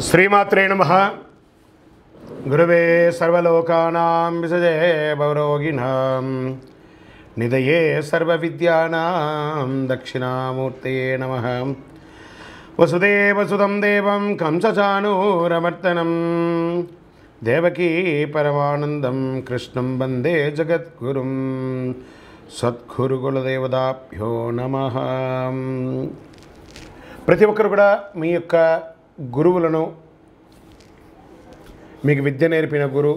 श्रीमात्रे नमः। गुरवे सर्वलोकानां विषजे भवरोगिणां निधये सर्वविद्यानां दक्षिणामूर्तये नमः। वसुदेवसुतं देवं कंसचाणूरमर्दनं देवकी परमानन्दं कृष्णं वन्दे जगद्गुरुं सद्गुरुकुलदेवताभ्यो नमः। ప్రతి ఒక్కరు కూడా మీ యొక్క గురువులను, మీకు విద్య నేర్పిన గురు,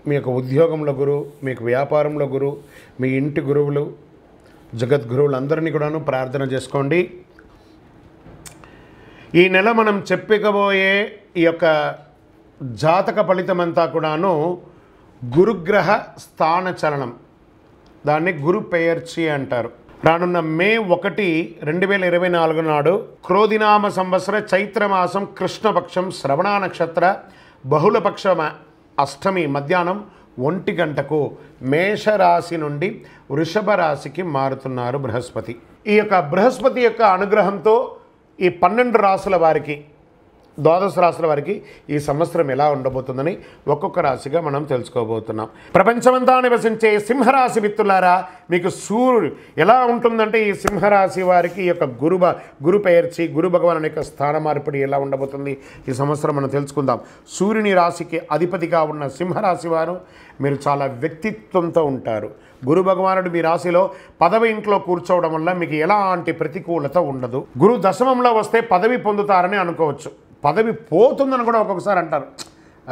మీ యొక్క ఉద్యోగంలో గురు, మీకు వ్యాపారంలో గురు, మీ ఇంటి గురువులు, జగద్గురువులందరినీ కూడాను ప్రార్థన చేసుకోండి. ఈ నెల మనం చెప్పబోయే ఈ యొక్క జాతక ఫలితమంతా కూడాను గురుగ్రహ స్థాన చలనం, దాన్ని గురు పెయర్చి అంటారు. రానున్న మే 1, 2024 నాడు క్రోధినామ సంవత్సర చైత్రమాసం కృష్ణపక్షం శ్రవణ నక్షత్ర బహుళపక్ష అష్టమి మధ్యాహ్నం 1 గంటకు మేషరాశి నుండి వృషభ రాశికి మారుతున్నారు బృహస్పతి. ఈ యొక్క బృహస్పతి యొక్క అనుగ్రహంతో ఈ 12 రాశుల వారికి, ద్వాదశ రాశుల వారికి ఈ సంవత్సరం ఎలా ఉండబోతుందని ఒక్కొక్క రాశిగా మనం తెలుసుకోబోతున్నాం. ప్రపంచమంతా నివసించే సింహరాశి మిత్రులారా, మీకు సూర్యుడు ఎలా ఉంటుందంటే ఈ సింహరాశి వారికి ఈ యొక్క గురు పెయర్చి గురు భగవాను యొక్క స్థాన మార్పిడి ఎలా ఉండబోతుంది ఈ సంవత్సరం మనం తెలుసుకుందాం. సూర్యుని రాశికి అధిపతిగా ఉన్న సింహరాశి వారు మీరు చాలా వ్యక్తిత్వంతో ఉంటారు. గురు భగవానుడు మీ రాశిలో పదవి ఇంట్లో కూర్చోవడం వల్ల మీకు ఎలాంటి ప్రతికూలత ఉండదు. గురు దశమంలో వస్తే పదవి పొందుతారని అనుకోవచ్చు, పదవి పోతుందని కూడా ఒక్కొక్కసారి అంటారు.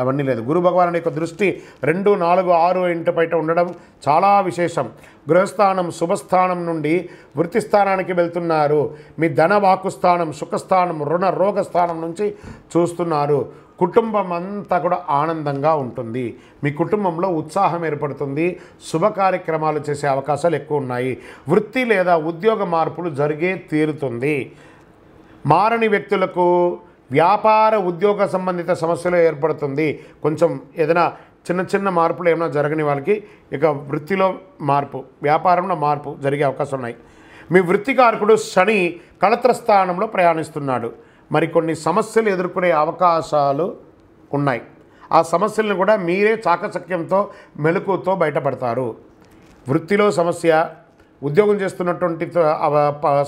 అవన్నీ లేదు. గురు భగవానుడి యొక్క దృష్టి 2, 4, 6 ఇంటి బయట ఉండడం చాలా విశేషం. గృహస్థానం శుభస్థానం నుండి వృత్తి స్థానానికి వెళ్తున్నారు. మీ ధన వాకుస్థానం, సుఖస్థానం, రుణ రోగ స్థానం నుంచి చూస్తున్నారు. కుటుంబం అంతా కూడా ఆనందంగా ఉంటుంది. మీ కుటుంబంలో ఉత్సాహం ఏర్పడుతుంది. శుభ కార్యక్రమాలు చేసే అవకాశాలు ఎక్కువ ఉన్నాయి. వృత్తి లేదా ఉద్యోగ మార్పులు జరిగే తీరుతుంది. మారని వ్యక్తులకు వ్యాపార ఉద్యోగ సంబంధిత సమస్యలు ఏర్పడుతుంది. కొంచెం ఏదైనా చిన్న మార్పులు ఏమైనా జరగని వాళ్ళకి ఇక వృత్తిలో మార్పు, వ్యాపారంలో మార్పు జరిగే అవకాశం ఉన్నాయి. మీ వృత్తికారకుడు శని కళత్ర స్థానంలో ప్రయాణిస్తున్నాడు. మరికొన్ని సమస్యలు ఎదుర్కొనే అవకాశాలు ఉన్నాయి. ఆ సమస్యలను కూడా మీరే చాకచక్యంతో మెలకుతో బయటపడతారు. వృత్తిలో సమస్య, ఉద్యోగం చేస్తున్నటువంటి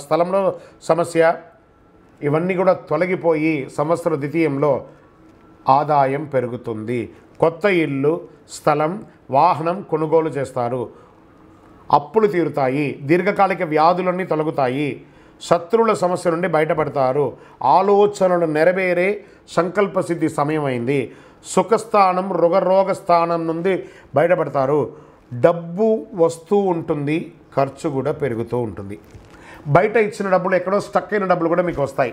స్థలంలో సమస్య, ఇవన్నీ కూడా తొలగిపోయి సంవత్సర ద్వితీయంలో ఆదాయం పెరుగుతుంది. కొత్త ఇల్లు, స్థలం, వాహనం కొనుగోలు చేస్తారు. అప్పులు తీరుతాయి. దీర్ఘకాలిక వ్యాధులన్నీ తొలగుతాయి. శత్రువుల సమస్య నుండి బయటపడతారు. ఆలోచనలు నెరవేరే సంకల్ప సిద్ధి సమయం అయింది. సుఖస్థానం, రుగరోగ స్థానం నుండి బయటపడతారు. డబ్బు వస్తూ ఉంటుంది, ఖర్చు కూడా పెరుగుతూ ఉంటుంది. బయట ఇచ్చిన డబ్బులు, ఎక్కడో స్టక్ అయిన డబ్బులు కూడా మీకు వస్తాయి.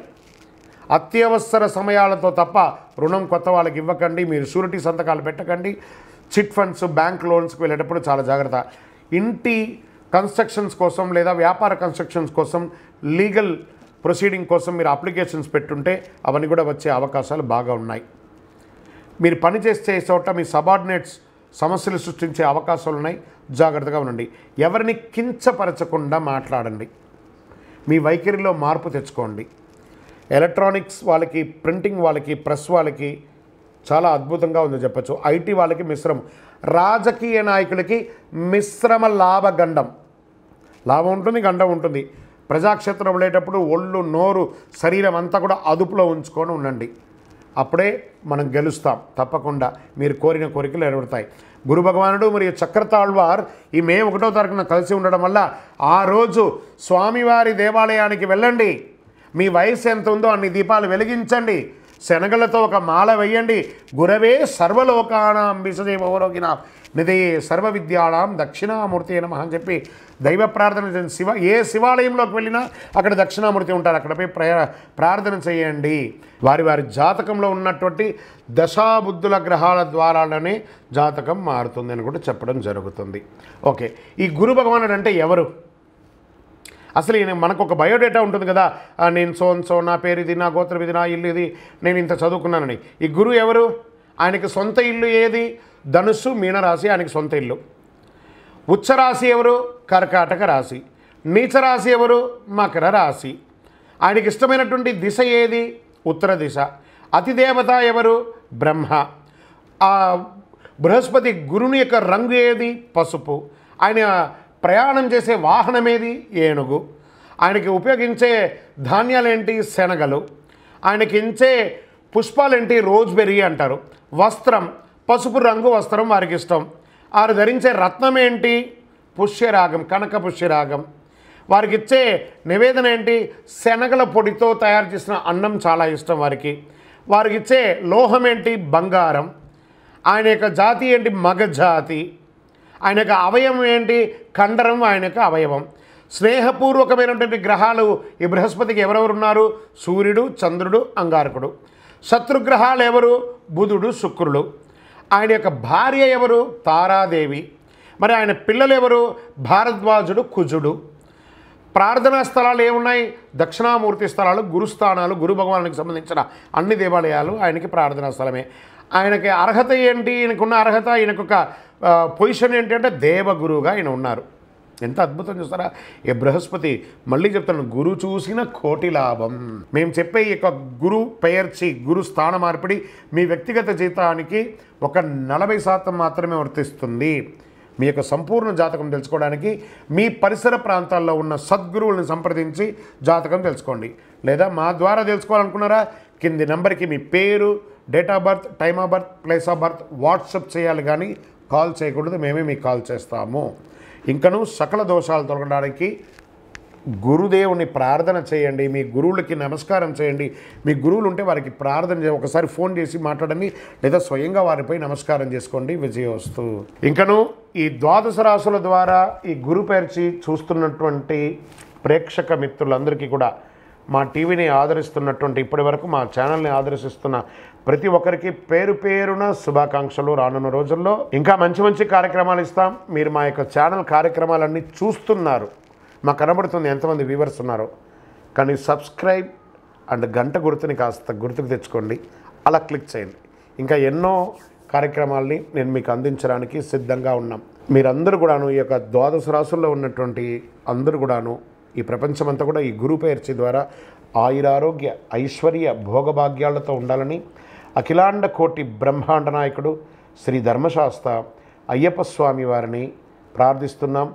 అత్యవసర సమయాలతో తప్ప రుణం కొత్త వాళ్ళకి ఇవ్వకండి. మీరు షూరిటీ సంతకాలు పెట్టకండి. చిట్ ఫండ్స్, బ్యాంక్ లోన్స్కి వెళ్ళేటప్పుడు చాలా జాగ్రత్త. ఇంటి కన్స్ట్రక్షన్స్ కోసం లేదా వ్యాపార కన్స్ట్రక్షన్స్ కోసం, లీగల్ ప్రొసీడింగ్ కోసం మీరు అప్లికేషన్స్ పెట్టుంటే అవన్నీ కూడా వచ్చే అవకాశాలు బాగా ఉన్నాయి. మీరు పనిచేసే చోట మీ సబార్డినేట్స్ సమస్యలు సృష్టించే అవకాశాలు ఉన్నాయి. జాగ్రత్తగా ఉండండి. ఎవరిని కించపరచకుండా మాట్లాడండి. మీ వైఖరిలో మార్పు తెచ్చుకోండి. ఎలక్ట్రానిక్స్ వాళ్ళకి, ప్రింటింగ్ వాళ్ళకి, ప్రెస్ వాళ్ళకి చాలా అద్భుతంగా ఉందని చెప్పచ్చు. ఐటీ వాళ్ళకి మిశ్రమం. రాజకీయ నాయకులకి మిశ్రమ లాభగండం. లాభం ఉంటుంది, గండం ఉంటుంది. ప్రజాక్షేత్రం వెళ్ళేటప్పుడు ఒళ్ళు, నోరు, శరీరం అంతా కూడా అదుపులో ఉంచుకొని ఉండండి. అప్పుడే మనం గెలుస్తాం. తప్పకుండా మీరు కోరిన కోరికలు నెరవేరుతాయి. గురు భగవానుడు మరియు చక్రతాళ్వార్ ఈ మే 1వ తారీఖున కలిసి ఉండడం వల్ల ఆ రోజు స్వామివారి దేవాలయానికి వెళ్ళండి. మీ వయసు ఎంత ఉందో అన్ని దీపాలు వెలిగించండి. శనగలతో ఒక మాల వేయండి. గురవే సర్వలోకానాం విషజే భవరోగిణాం నిధయే సర్వ విద్యానాం దక్షిణామూర్తి నమః అని చెప్పి దైవ ప్రార్థన చేయండి. ఏ శివాలయంలోకి వెళ్ళినా అక్కడ దక్షిణామూర్తి ఉంటారు. అక్కడపై ప్రార్థన చేయండి. వారి వారి జాతకంలో ఉన్నటువంటి దశాబుద్ధుల గ్రహాల ద్వారానే జాతకం మారుతుంది అని కూడా చెప్పడం జరుగుతుంది. ఓకే, ఈ గురు భగవానుడు అంటే ఎవరు? అసలు ఈయన మనకు ఒక బయోడేటా ఉంటుంది కదా, నేను సో నా పేరు ఇది, నా గోత్రం ఇది, నా ఇల్లు ఇది, నేను ఇంత చదువుకున్నానని. ఈ గురువు ఎవరు? ఆయనకి సొంత ఇల్లు ఏది? ధనుస్సు, మీనరాశి ఆయనకి సొంత ఇల్లు. ఉచ్చరాశి ఎవరు? కర్కాటక రాశి. నీచరాశి ఎవరు? మకర రాశి. ఆయనకి ఇష్టమైనటువంటి దిశ ఏది? ఉత్తర దిశ. అతిదేవత ఎవరు? బ్రహ్మ. ఆ బృహస్పతి గురుని యొక్క రంగు ఏది? పసుపు. ఆయన ప్రయాణం చేసే వాహనం ఏది? ఏనుగు. ఆయనకి ఉపయోగించే ధాన్యాలేంటి? శనగలు. ఆయనకి ఇచ్చే పుష్పాలేంటి? రోజ్బెర్రీ అంటారు. వస్త్రం పసుపు రంగు వస్త్రం వారికి ఇష్టం. వారు ధరించే రత్నం ఏంటి? పుష్యరాగం, కనక పుష్యరాగం. వారికి ఇచ్చే నివేదన ఏంటి? శనగల పొడితో తయారు చేసిన అన్నం చాలా ఇష్టం వారికి. వారికి ఇచ్చే లోహం ఏంటి? బంగారం. ఆయన యొక్క జాతి ఏంటి? మగ జాతి. ఆయన యొక్క అవయవం ఏంటి? కండరం ఆయన యొక్క అవయవం. స్నేహపూర్వకమైనటువంటి గ్రహాలు ఈ బృహస్పతికి ఎవరెవరు ఉన్నారు? సూర్యుడు, చంద్రుడు, అంగారకుడు. శత్రుగ్రహాలు ఎవరు? బుధుడు, శుక్రుడు. ఆయన యొక్క భార్య ఎవరు? తారాదేవి. మరి ఆయన పిల్లలు ఎవరు? భారద్వాజుడు, కుజుడు. ప్రార్థనా స్థలాలు ఏమున్నాయి? దక్షిణామూర్తి స్థలాలు, గురుస్థానాలు, గురు భగవానికి సంబంధించిన అన్ని దేవాలయాలు ఆయనకి ప్రార్థనా స్థలమే. ఆయనకి అర్హత ఏంటి? ఈయనకున్న అర్హత, ఈయనకొక పొజిషన్ ఏంటి అంటే దేవగురువుగా ఆయన ఉన్నారు. ఎంత అద్భుతం చూస్తారా ఈ బృహస్పతి. మళ్ళీ చెప్తాను, గురు చూసిన కోటి లాభం. మేము చెప్పే ఈ యొక్క గురు పెయర్చి, గురు స్థాన మార్పిడి మీ వ్యక్తిగత జీవితానికి ఒక 40% మాత్రమే వర్తిస్తుంది. మీ యొక్క సంపూర్ణ జాతకం తెలుసుకోవడానికి మీ పరిసర ప్రాంతాల్లో ఉన్న సద్గురువులను సంప్రదించి జాతకం తెలుసుకోండి. లేదా మా ద్వారా తెలుసుకోవాలనుకున్నారా? కింది నెంబర్కి మీ పేరు, date of birth, time of birth, place of birth WhatsApp చేయాలి, కానీ కాల్ చేయకూడదు. మేమే మీకు కాల్ చేస్తాము. ఇంకను సకల దోషాలు తొలగడానికి గురుదేవుని ప్రార్థన చేయండి. మీ గురువులకి నమస్కారం చేయండి. మీ గురువులు ఉంటే వారికి ప్రార్థన చేయండి. ఒకసారి ఫోన్ చేసి మాట్లాడండి, లేదా స్వయంగా వారిపై నమస్కారం చేసుకోండి. విజయోస్తు. ఇంకను ఈ ద్వాదశ రాశుల ద్వారా ఈ గురు పేర్చి చూస్తున్నటువంటి ప్రేక్షక మిత్రులందరికీ కూడా, మా టీవీని ఆదరిస్తున్నటువంటి, ఇప్పటి వరకు మా ఛానల్ని ఆదరిస్తున్న ప్రతి ఒక్కరికి పేరు పేరున శుభాకాంక్షలు. రానున్న రోజుల్లో ఇంకా మంచి మంచి కార్యక్రమాలు ఇస్తాం. మీరు మా యొక్క ఛానల్ కార్యక్రమాలన్నీ చూస్తున్నారు, మాకు కనబడుతుంది ఎంతమంది వ్యూవర్స్ ఉన్నారో. కానీ సబ్స్క్రైబ్ అండ్ గంట గుర్తుని కాస్త గుర్తుకు తెచ్చుకోండి, అలా క్లిక్ చేయండి. ఇంకా ఎన్నో కార్యక్రమాల్ని నేను మీకు అందించడానికి సిద్ధంగా ఉన్నాం. మీరందరూ కూడాను, ఈ యొక్క ద్వాదశ రాశుల్లో ఉన్నటువంటి అందరూ కూడాను, ఈ ప్రపంచమంతా కూడా ఈ గురు పేర్చి ద్వారా ఆయురారోగ్య ఐశ్వర్య భోగభాగ్యాలతో ఉండాలని అఖిలాండ కోటి బ్రహ్మాండ నాయకుడు శ్రీ ధర్మశాస్త్ర అయ్యప్ప స్వామి వారిని ప్రార్థిస్తున్నాం.